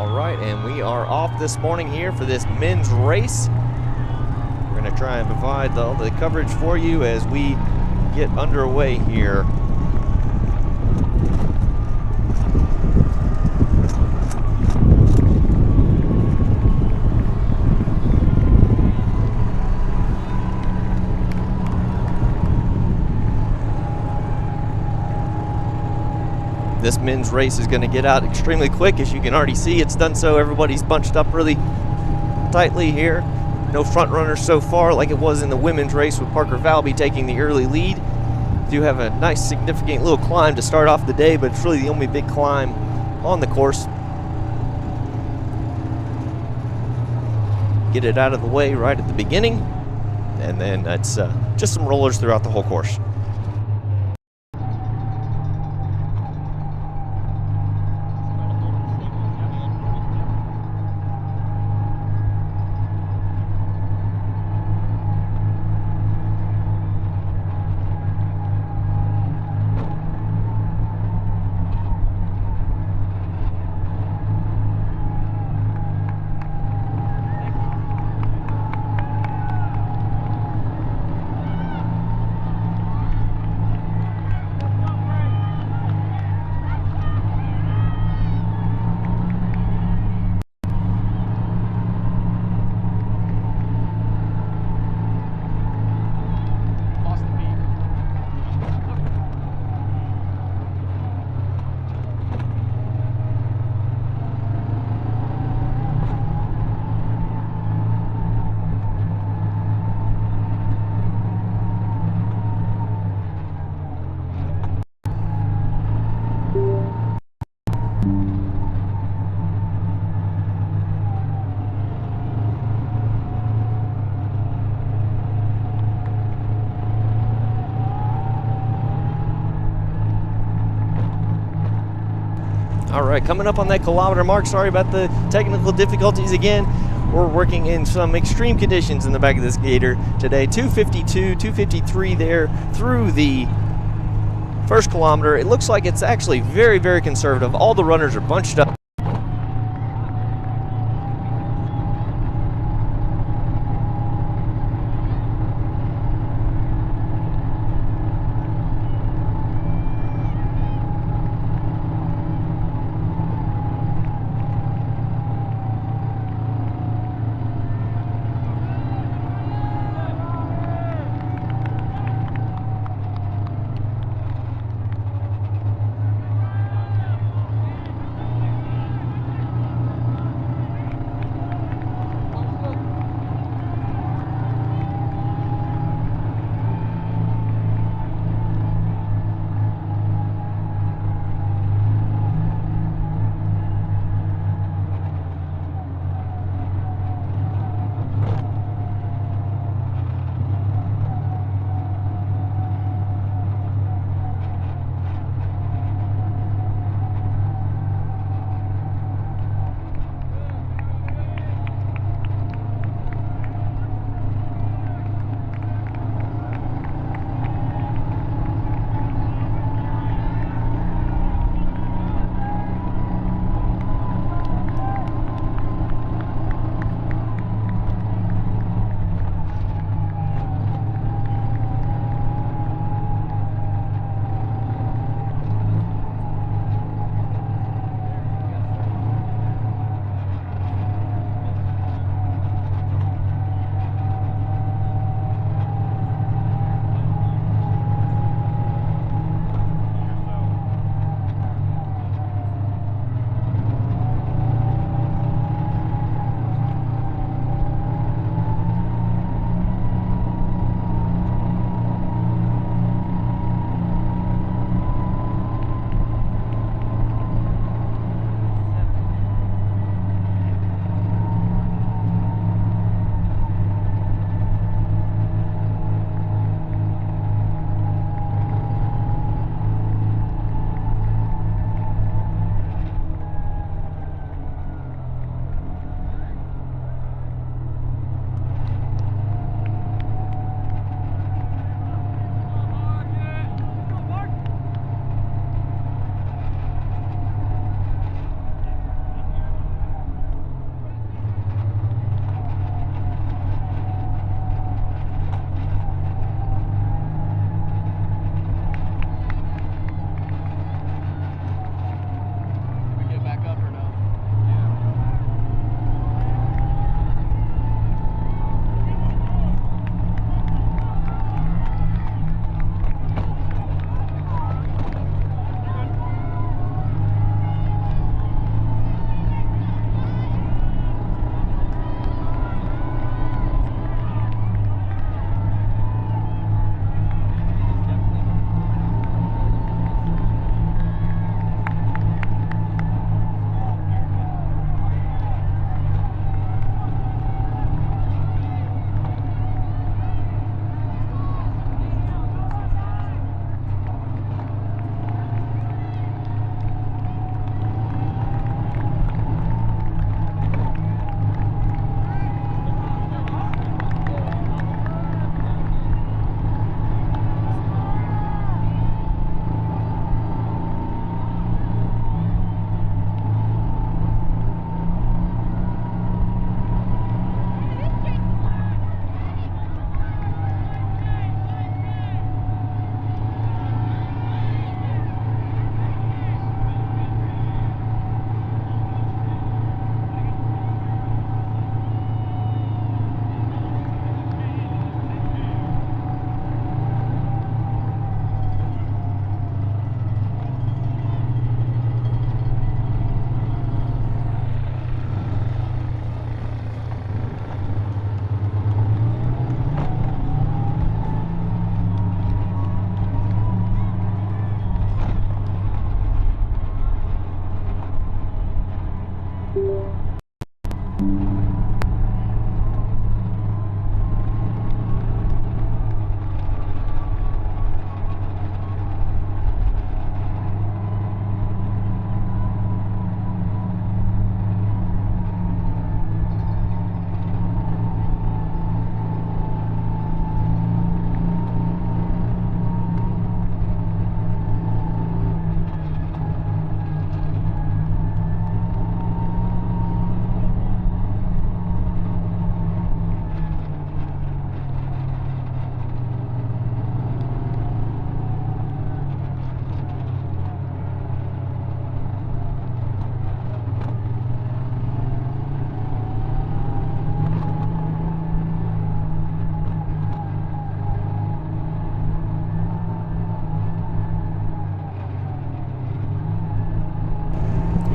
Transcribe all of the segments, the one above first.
All right, and we are off this morning here for this men's race. We're going to try and provide all the coverage for you as we get underway here. This men's race is going to get out extremely quick. As you can already see, it's done so. Everybody's bunched up really tightly here. No front runners so far like it was in the women's race with Parker Valby taking the early lead. Do have a nice significant little climb to start off the day, but it's really the only big climb on the course. Get it out of the way right at the beginning, and then it's just some rollers throughout the whole course. All right, coming up on that kilometer mark. Sorry about the technical difficulties again. We're working in some extreme conditions in the back of this gator today. 252, 253 there through the first kilometer. It looks like it's actually very, very conservative. All the runners are bunched up.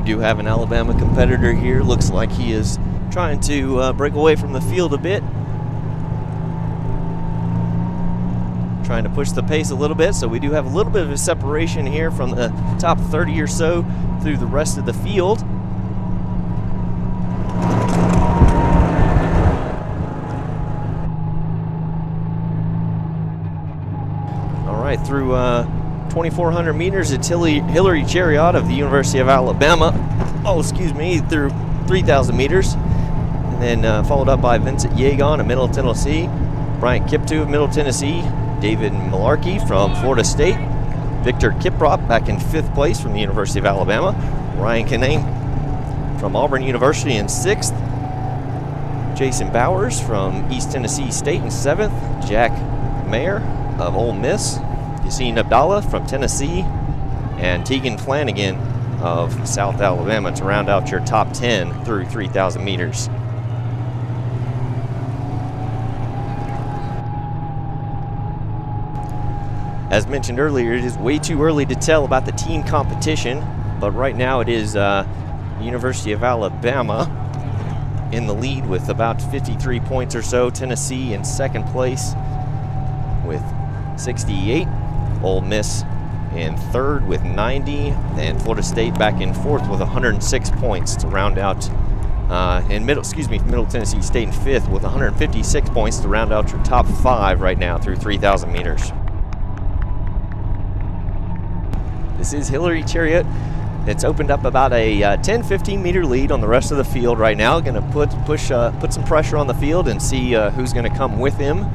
do have an Alabama competitor here. Looks like he is trying to break away from the field a bit. Trying to push the pace a little bit, so we do have a little bit of a separation here from the top 30 or so through the rest of the field. All right, through 2,400 meters, it's Hillary Chariot of the University of Alabama. Oh, excuse me, through 3,000 meters. And then followed up by Vincent Yeagon of Middle Tennessee, Bryant Kiptoo of Middle Tennessee, David Malarkey from Florida State, Victor Kiprop back in 5th place from the University of Alabama, Ryan Kinane from Auburn University in 6th, Jason Bowers from East Tennessee State in 7th, Jack Mayer of Ole Miss, Yassine Abdallah from Tennessee, and Tegan Flanagan of South Alabama to round out your top 10 through 3,000 meters. As mentioned earlier, it is way too early to tell about the team competition, but right now it is University of Alabama in the lead with about 53 points or so. Tennessee in 2nd place with 68. Ole Miss in 3rd with 90, and Florida State back in 4th with 106 points to round out. Middle Tennessee State in 5th with 156 points to round out your top 5 right now through 3,000 meters. This is Hillary Chariot. It's opened up about a 10-15 meter lead on the rest of the field right now. Going to put some pressure on the field and see who's going to come with him.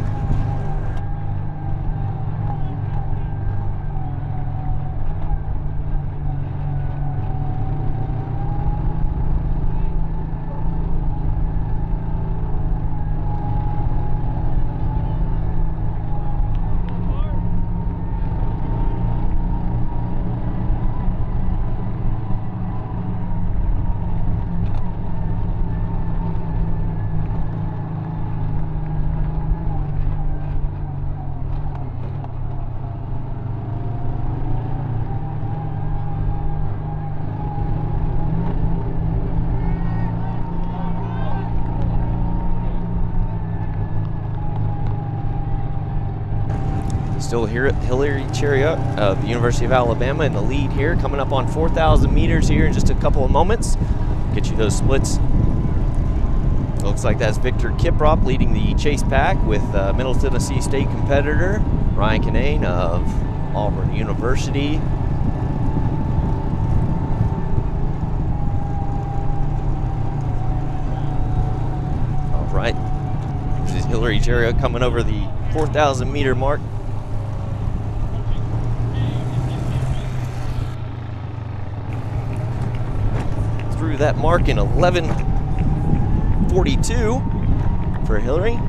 Still here at Hillary Chariot of the University of Alabama in the lead here, coming up on 4,000 meters here in just a couple of moments. Get you those splits. Looks like that's Victor Kiprop leading the chase pack with Middle Tennessee State competitor Ryan Kinane of Auburn University. All right, this is Hillary Chariot coming over the 4,000 meter mark. Through that mark in 11:42 for Hillary.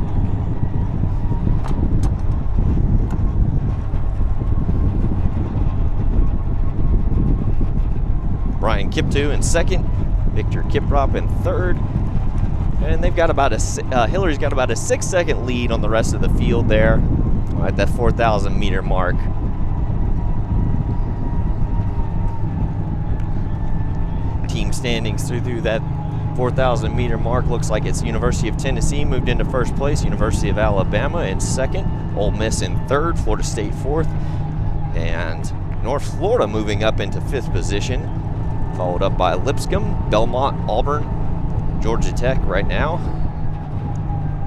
Brian Kiptoo in 2nd, Victor Kiprop in 3rd, and they've got about Hillary's got about a 6-second lead on the rest of the field there at that 4,000 meter mark. Team standings through that 4,000 meter mark. Looks like it's University of Tennessee moved into 1st place, University of Alabama in 2nd, Ole Miss in 3rd, Florida State 4th, and North Florida moving up into 5th position, followed up by Lipscomb, Belmont, Auburn, Georgia Tech right now,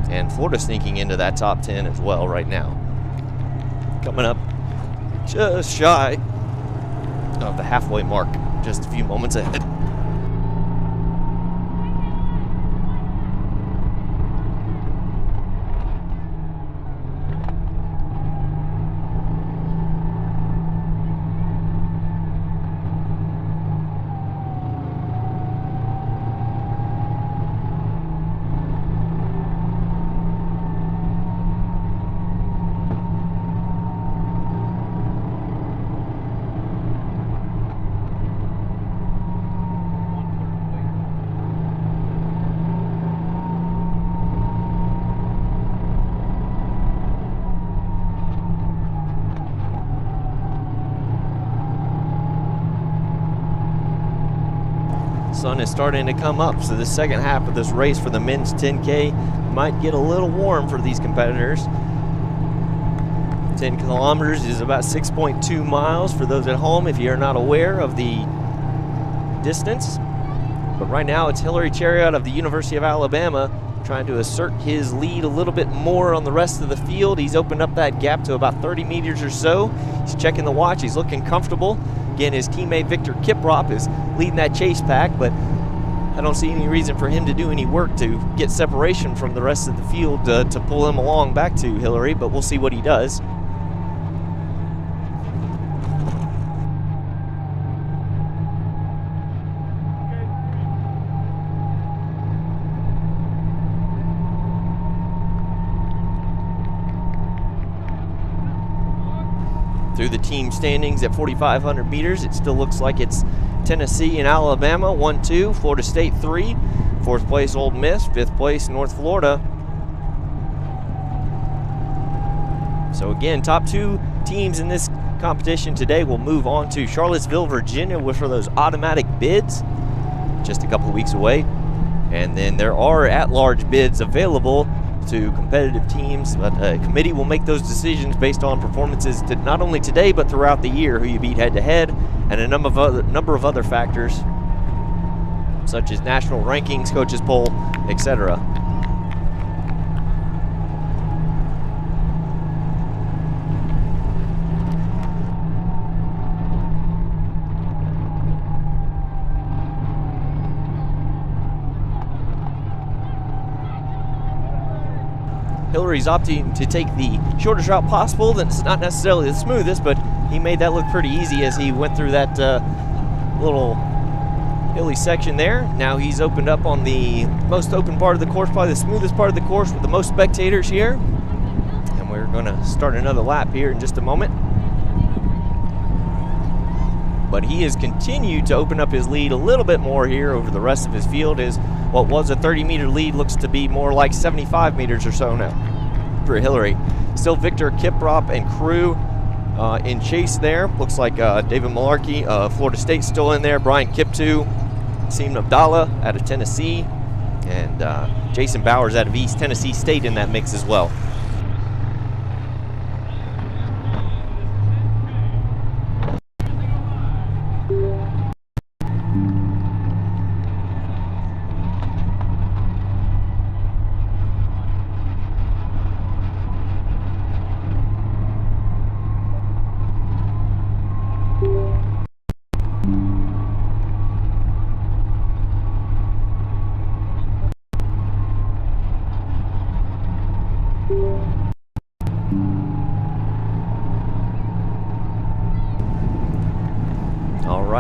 and Florida sneaking into that top 10 as well right now. Coming up just shy of the halfway mark, just a few moments ahead. Sun is starting to come up, so the second half of this race for the men's 10K might get a little warm for these competitors. 10 kilometers is about 6.2 miles for those at home if you're not aware of the distance. But right now it's Hillary Chariot of the University of Alabama trying to assert his lead a little bit more on the rest of the field. He's opened up that gap to about 30 meters or so. He's checking the watch. He's looking comfortable. Again, his teammate Victor Kiprop is leading that chase pack, but I don't see any reason for him to do any work to get separation from the rest of the field to pull him along back to Hillary, but we'll see what he does. Through the team standings at 4,500 meters, it still looks like it's Tennessee and Alabama 1-2, Florida State 3, 4th place Ole Miss, 5th place North Florida. So again, top 2 teams in this competition today will move on to Charlottesville, Virginia, for those automatic bids, just a couple of weeks away. And then there are at-large bids available to competitive teams, but a committee will make those decisions based on performances not only today but throughout the year, who you beat head-to-head, and a number of other factors such as national rankings, coaches poll, etc. Hillary's opting to take the shortest route possible. That's not necessarily the smoothest, but he made that look pretty easy as he went through that little hilly section there. Now he's opened up on the most open part of the course, probably the smoothest part of the course with the most spectators here. And we're going to start another lap here in just a moment. But he has continued to open up his lead a little bit more here over the rest of his field, as what was a 30-meter lead looks to be more like 75 meters or so now for Hillary. Still Victor Kiprop and crew in chase there. Looks like David Malarkey, Florida State, still in there. Brian Kiptu, Seem Abdallah out of Tennessee, and Jason Bowers out of East Tennessee State in that mix as well.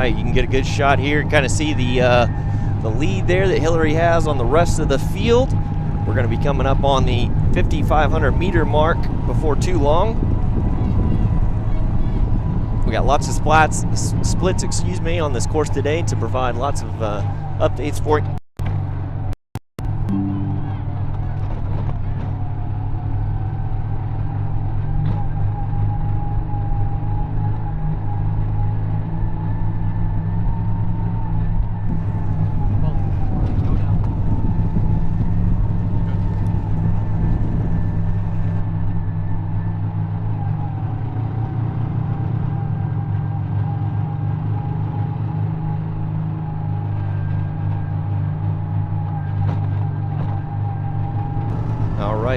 You can get a good shot here and kind of see the lead there that Hillary has on the rest of the field. We're going to be coming up on the 5,500 meter mark before too long. We got lots of splits, on this course today to provide lots of updates for you.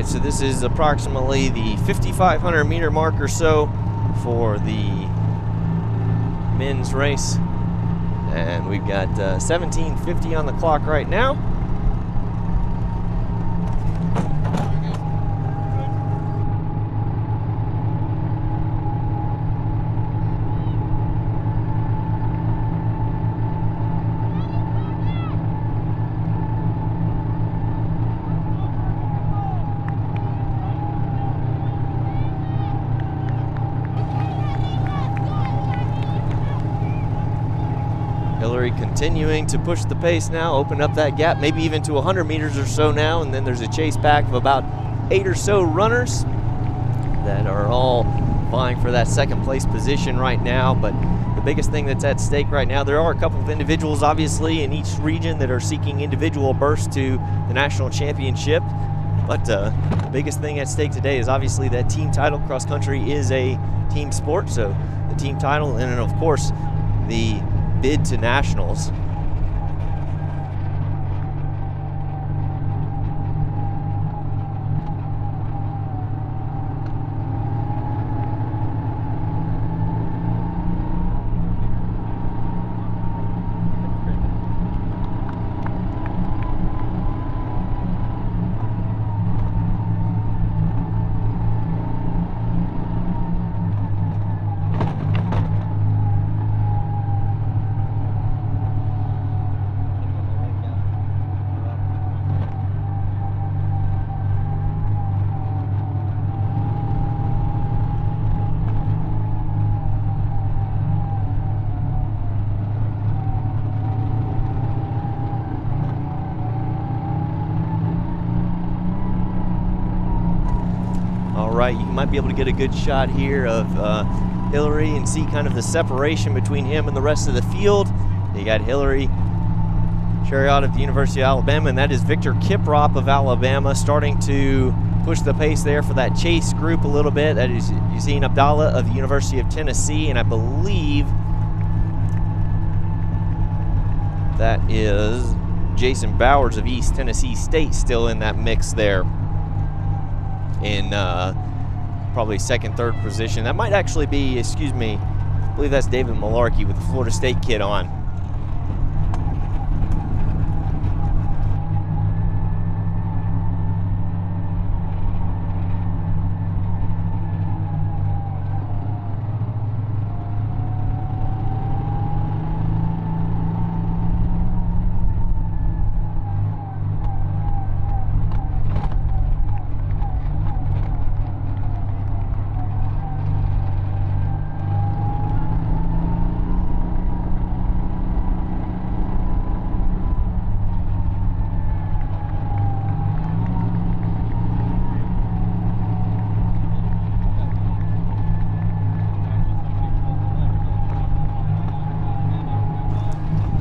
So this is approximately the 5,500 meter mark or so for the men's race, and we've got 17:50 on the clock right now. Continuing to push the pace now, open up that gap, maybe even to 100 meters or so now, and then there's a chase pack of about 8 or so runners that are all vying for that second place position right now. But the biggest thing that's at stake right now. There are a couple of individuals, obviously, in each region that are seeking individual berths to the national championship. But the biggest thing at stake today is obviously that team title. Cross country is a team sport, so the team title, and then of course the bid to nationals. Right, you might be able to get a good shot here of Hillary and see kind of the separation between him and the rest of the field. You got Hillary Chariot of the University of Alabama, and that is Victor Kiprop of Alabama starting to push the pace there for that chase group a little bit. That is Yassine Abdallah of the University of Tennessee, and I believe that is Jason Bowers of East Tennessee State still in that mix there in probably second, third position. That might actually be, excuse me, I believe that's David Malarkey with the Florida State kit on.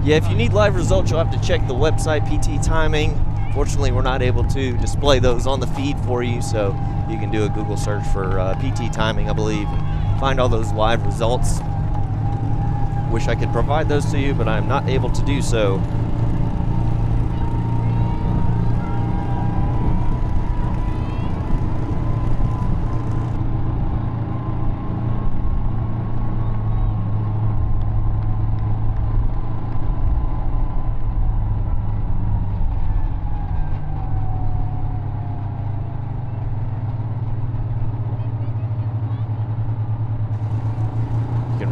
Yeah, if you need live results, you'll have to check the website, PT Timing. Fortunately, we're not able to display those on the feed for you, so you can do a Google search for PT Timing, I believe, and find all those live results. Wish I could provide those to you, but I'm not able to do so.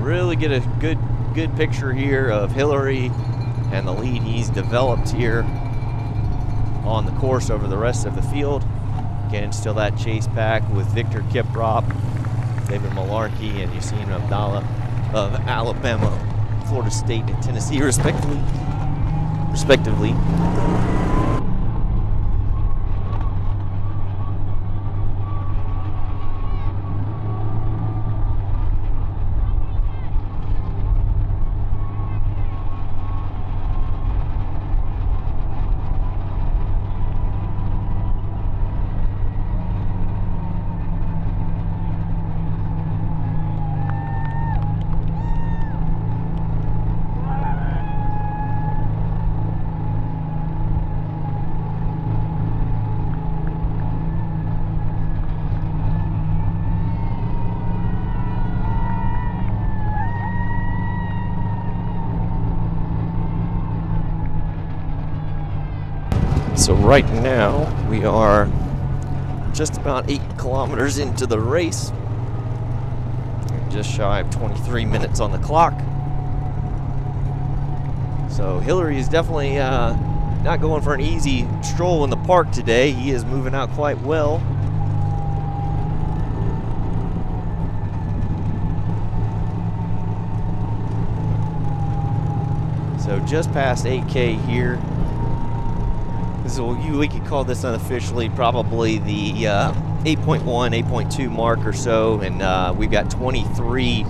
Really get a good picture here of Hillary and the lead he's developed here on the course over the rest of the field. Again, still that chase pack with Victor Kiprop, David Malarkey, and Yassine Abdallah of Alabama, Florida State, and Tennessee, respectively. So right now we are just about 8 kilometers into the race, just shy of 23 minutes on the clock. So Hillary is definitely not going for an easy stroll in the park today. He is moving out quite well. So just past 8K here. So we could call this unofficially probably the 8.1, 8.2 mark or so, and we've got 23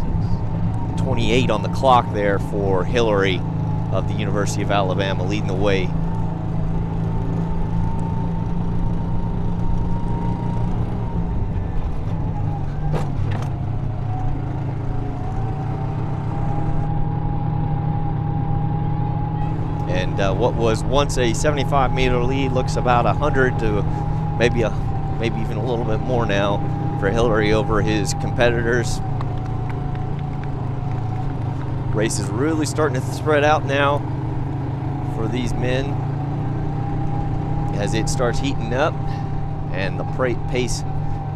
1:28 on the clock there for Hillary of the University of Alabama, leading the way. And what was once a 75-meter lead looks about 100 to maybe even a little bit more now for Hillary over his competitors. Race is really starting to spread out now for these men as it starts heating up, and the pace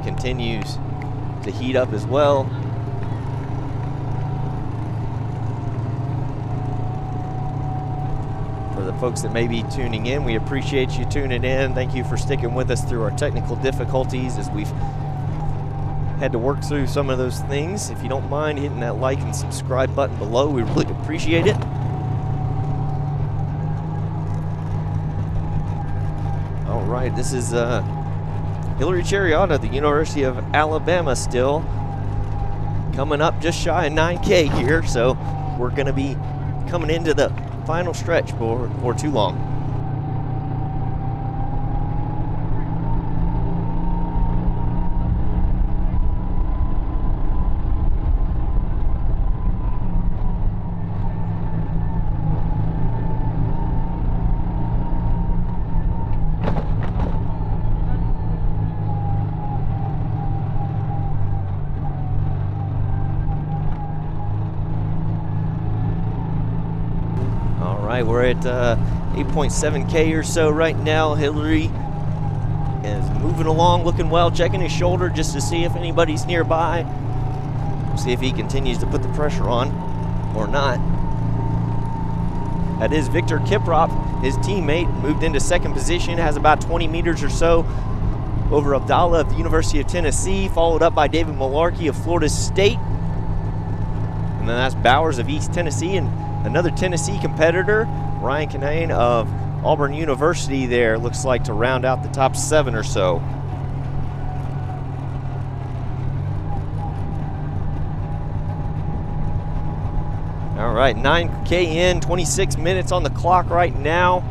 continues to heat up as well. For the folks that may be tuning in, we appreciate you tuning in. Thank you for sticking with us through our technical difficulties as we've had to work through some of those things. If you don't mind hitting that like and subscribe button below, we really appreciate it. All right, this is Hillary Chariot of the University of Alabama still coming up just shy of 9K here, so we're going to be coming into the final stretch for too long. We're at 8.7K or so right now. Hillary is moving along, looking well, checking his shoulder just to see if anybody's nearby. See if he continues to put the pressure on or not. That is Victor Kiprop, his teammate, moved into second position, has about 20 meters or so over Abdallah of the University of Tennessee, followed up by David Malarkey of Florida State. And then that's Bowers of East Tennessee, and another Tennessee competitor, Ryan Kinane of Auburn University there, looks like to round out the top 7 or so. All right, 9K in, 26 minutes on the clock right now.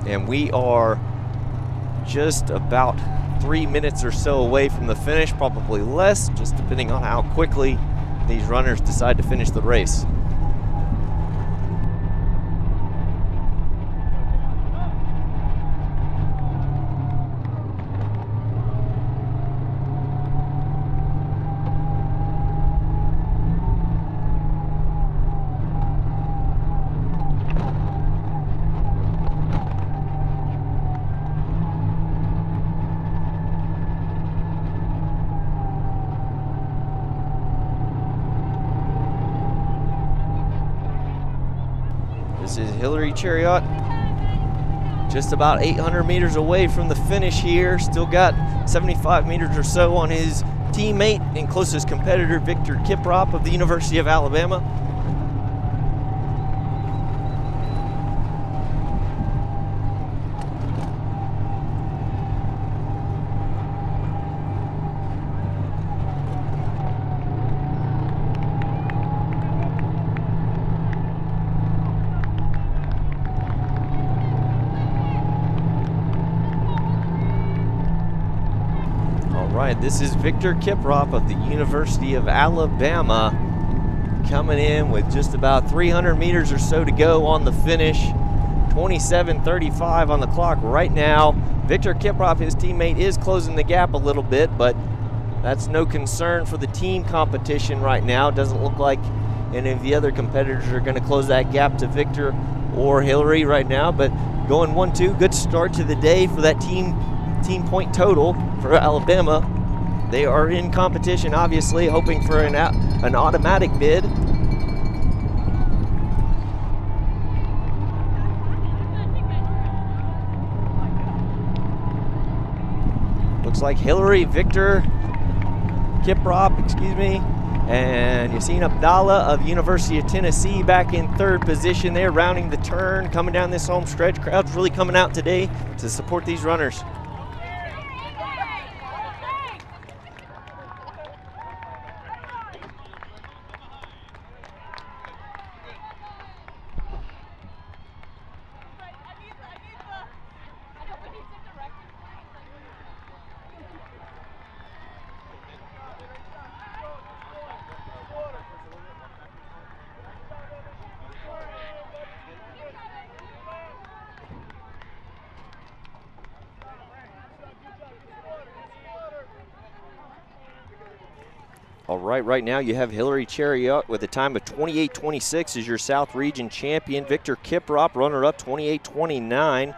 And we are just about 3 minutes or so away from the finish, probably less, just depending on how quickly these runners decide to finish the race. This is Hillary Chariot, just about 800 meters away from the finish here. Still got 75 meters or so on his teammate and closest competitor, Victor Kiprop of the University of Alabama. Right, this is Victor Kiprop of the University of Alabama coming in with just about 300 meters or so to go on the finish. 27:35 on the clock right now. Victor Kiprop, his teammate, is closing the gap a little bit, but that's no concern for the team competition right now. Doesn't look like any of the other competitors are going to close that gap to Victor or Hillary right now, but going 1-2, good start to the day for that team point total for Alabama. They are in competition, obviously, hoping for an automatic bid. Looks like Hillary, Victor Kiprop, and Yassine Abdallah of University of Tennessee back in third position there, rounding the turn, coming down this home stretch. Crowd's really coming out today to support these runners. All right now you have Hillary Chariot with a time of 28:26 as your South Region champion. Victor Kiprop, runner-up, 28:29.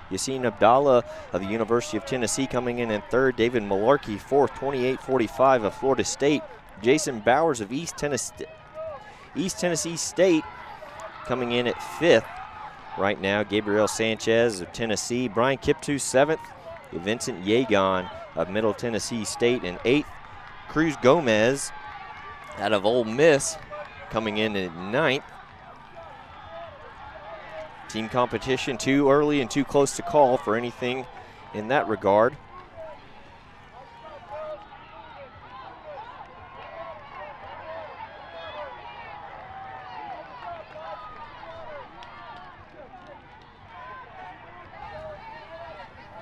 Yassine Abdallah of the University of Tennessee coming in third. David Malarkey, fourth, 28:45 of Florida State. Jason Bowers of East Tennessee State coming in at fifth. Right now, Gabriel Sanchez of Tennessee. Brian Kiptu, seventh. Vincent Yegon of Middle Tennessee State in eighth. Cruz Gomez out of Ole Miss coming in at ninth. Team competition too early and too close to call for anything in that regard.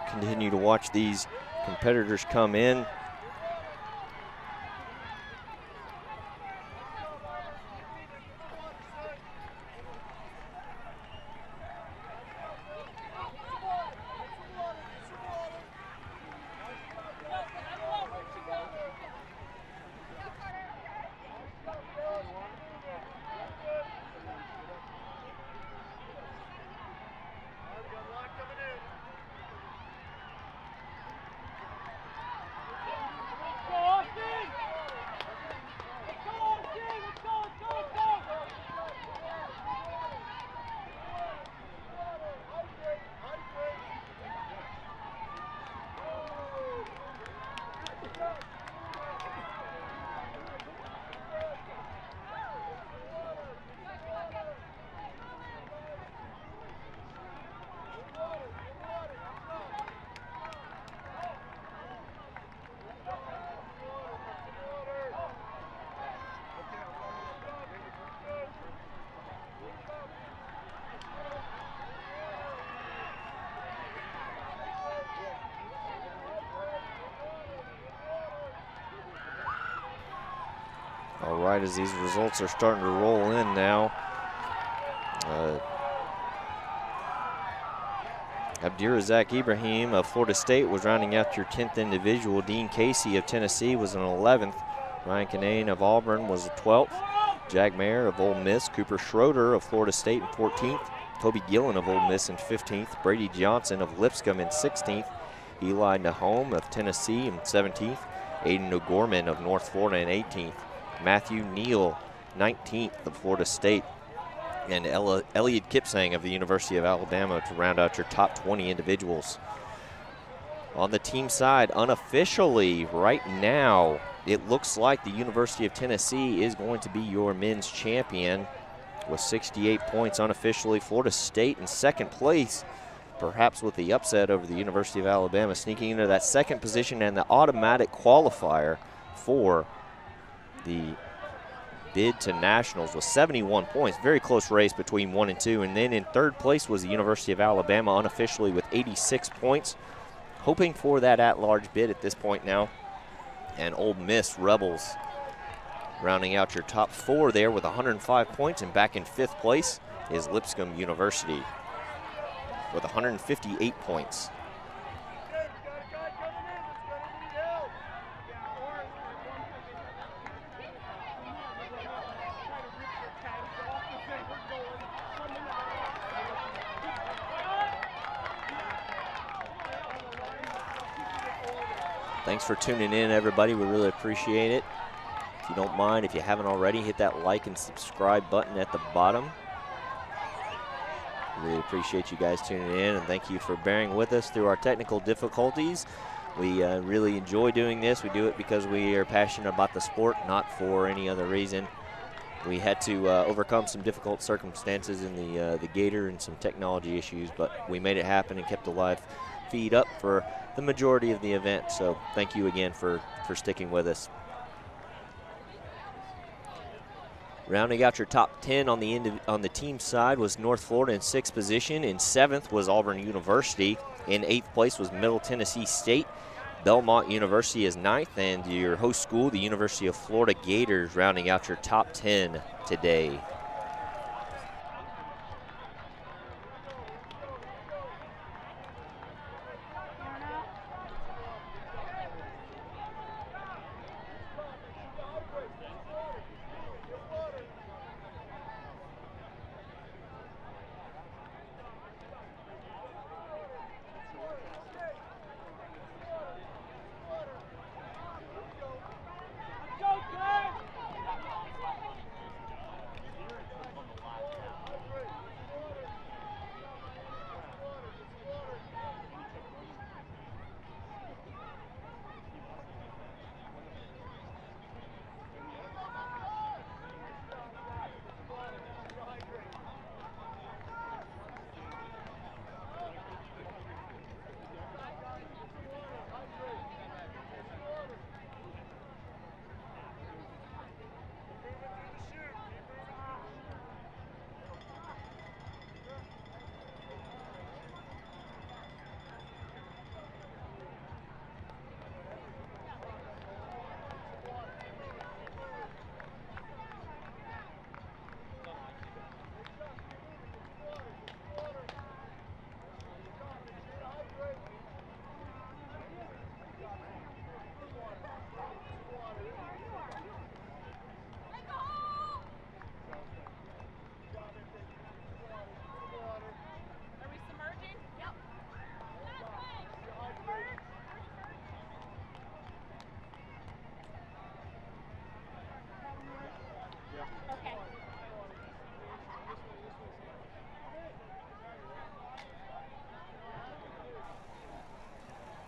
Continue to watch these competitors come in. All right, as these results are starting to roll in now. Abdirazak Ibrahim of Florida State was rounding out your 10th individual. Dean Casey of Tennessee was an 11th. Ryan Kinane of Auburn was a 12th. Jag Mayer of Ole Miss. Cooper Schroeder of Florida State in 14th. Toby Gillen of Ole Miss in 15th. Brady Johnson of Lipscomb in 16th. Eli Nahome of Tennessee in 17th. Aiden O'Gorman of North Florida in 18th. Matthew Neal, 19th of Florida State. And Elliot Kipsang of the University of Alabama to round out your top 20 individuals. On the team side, unofficially right now, it looks like the University of Tennessee is going to be your men's champion with 68 points unofficially. Florida State in second place, perhaps with the upset over the University of Alabama, sneaking into that second position and the automatic qualifier for the bid to nationals with 71 points. Very close race between 1 and 2. And then in third place was the University of Alabama unofficially with 86 points. Hoping for that at-large bid at this point now. And Ole Miss Rebels rounding out your top 4 there with 105 points. And back in 5th place is Lipscomb University with 158 points. Thanks for tuning in, everybody. We really appreciate it. If you don't mind, if you haven't already, hit that like and subscribe button at the bottom. We really appreciate you guys tuning in, and thank you for bearing with us through our technical difficulties. We really enjoy doing this. We do it because we are passionate about the sport, not for any other reason. We had to overcome some difficult circumstances in the Gator and some technology issues, but we made it happen and kept the live feed up for the majority of the event. So thank you again for sticking with us. Rounding out your top 10 on the team side was North Florida in 6th position. In 7th was Auburn University. In 8th place was Middle Tennessee State. Belmont University is 9th, and your host school, the University of Florida Gators, rounding out your top 10 today.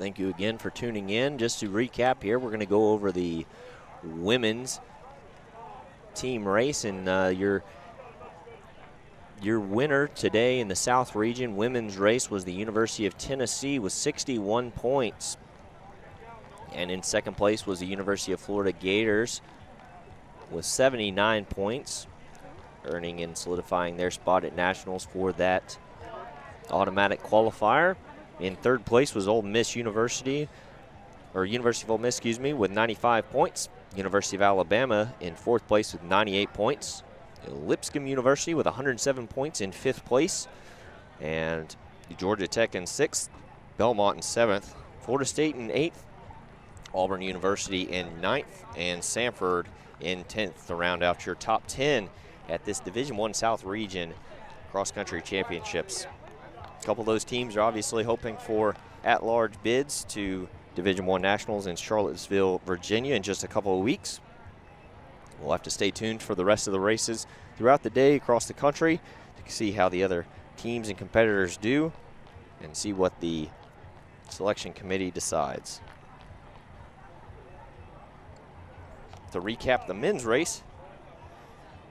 Thank you again for tuning in. Just to recap here, we're going to go over the women's team race, and your winner today in the South Region women's race was the University of Tennessee with 61 points. And in second place was the University of Florida Gators with 79 points, earning and solidifying their spot at nationals for that automatic qualifier. In third place was University of Ole Miss, with 95 points. University of Alabama in fourth place with 98 points. Lipscomb University with 107 points in fifth place. And Georgia Tech in sixth, Belmont in seventh, Florida State in eighth, Auburn University in ninth, and Samford in 10th to round out your top 10 at this Division I South Region cross-country championships. A couple of those teams are obviously hoping for at-large bids to Division I Nationals in Charlottesville, Virginia in just a couple of weeks. We'll have to stay tuned for the rest of the races throughout the day across the country to see how the other teams and competitors do and see what the selection committee decides. To recap the men's race,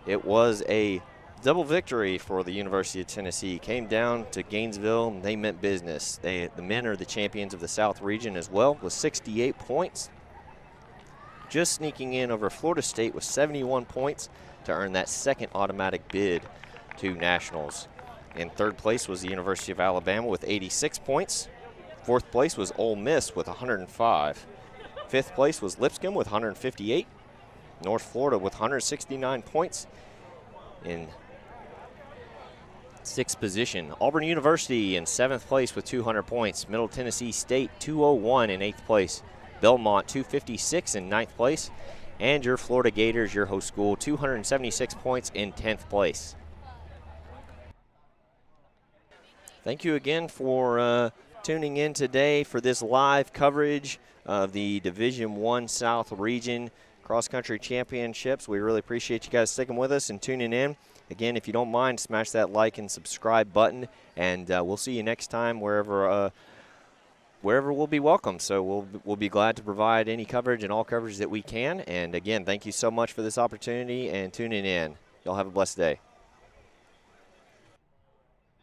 it was a double victory for the University of Tennessee. Came down to Gainesville, and they meant business. The men are the champions of the South Region as well with 68 points. Just sneaking in over Florida State with 71 points to earn that second automatic bid to nationals. In third place was the University of Alabama with 86 points. Fourth place was Ole Miss with 105. Fifth place was Lipscomb with 158. North Florida with 169 points. In sixth position, Auburn University in seventh place with 200 points. Middle Tennessee State 201 in eighth place. Belmont 256 in ninth place. And your Florida Gators, your host school, 276 points in 10th place. Thank you again for tuning in today for this live coverage of the Division I South Region cross-country championships. We really appreciate you guys sticking with us and tuning in. Again, if you don't mind, smash that like and subscribe button, and we'll see you next time wherever we'll be welcome. So we'll be glad to provide any coverage and all coverage that we can. And again, thank you so much for this opportunity and tuning in. Y'all have a blessed day.